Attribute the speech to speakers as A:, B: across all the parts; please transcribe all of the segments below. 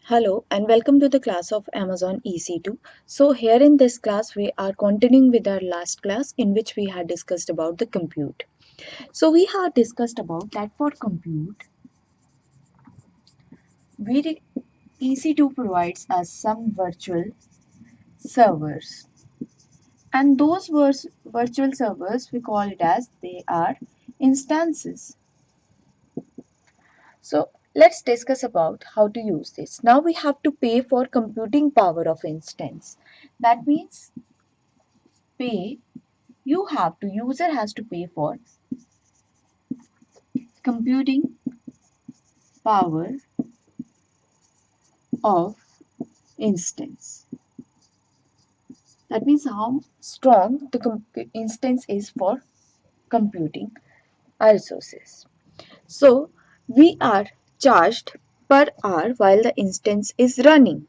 A: Hello and welcome to the class of Amazon EC2. So here in this class we are continuing with our last class in which we had discussed about the compute. So we had discussed about that for compute EC2 provides us some virtual servers, and those virtual servers we call it as they are instances. So let's discuss about how to use this. Now we have to pay for computing power of instance. That means pay user has to pay for computing power of instance. That means how strong the instance is for computing our resources. So we are charged per hour while the instance is running.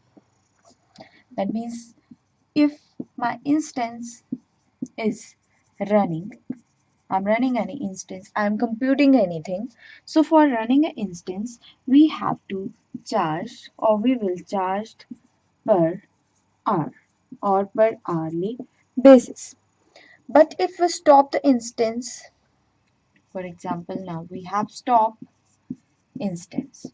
A: That means if my instance is running, I'm running any instance, I'm computing anything. So for running an instance, we have to charge or we will charge per hour or per hourly basis. But if we stop the instance, for example, now we have stop instance.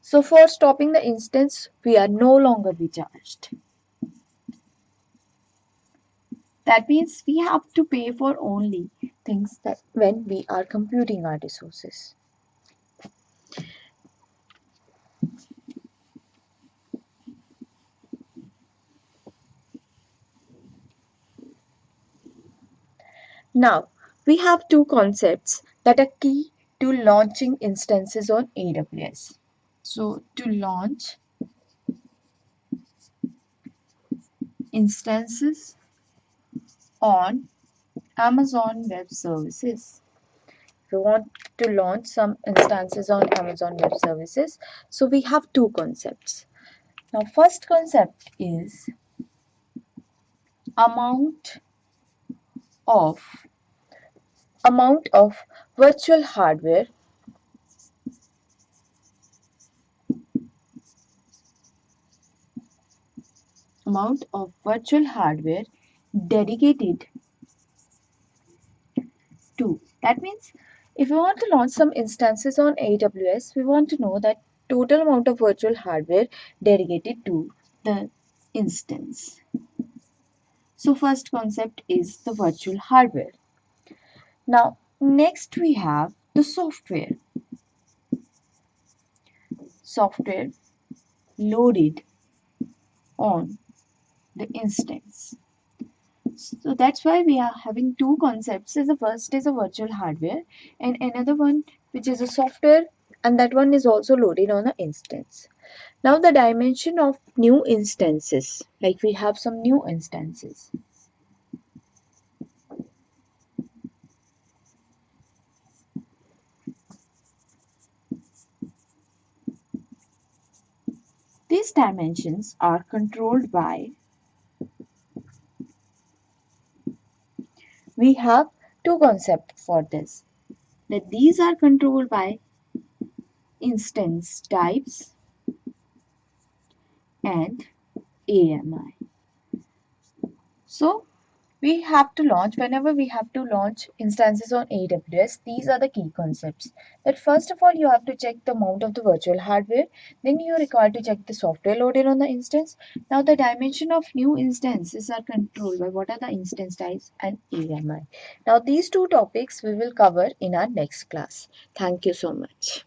A: So for stopping the instance, we are no longer be charged. That means we have to pay for only things that when we are computing our resources. Now, we have two concepts that are key to launching instances on AWS. So, to launch instances on Amazon Web Services. If we want to launch some instances on Amazon Web Services, so we have two concepts. Now, first concept is amount of virtual hardware dedicated to. That means if we want to launch some instances on AWS, we want to know that total amount of virtual hardware dedicated to the instance. So first concept is the virtual hardware. Now next we have the software loaded on the instance. So that's why we are having two concepts. The first is a virtual hardware and another one which is a software, and that one is also loaded on an instance. Now the dimension of new instances, like we have some new instances. These dimensions are controlled by, we have two concepts for this, that these are controlled by instance types and AMI. So whenever we have to launch instances on AWS, these are the key concepts. That first of all, you have to check the amount of the virtual hardware. Then you are required to check the software loaded on the instance. Now the dimension of new instances are controlled by what are the instance types and AMI. Now these two topics we will cover in our next class. Thank you so much.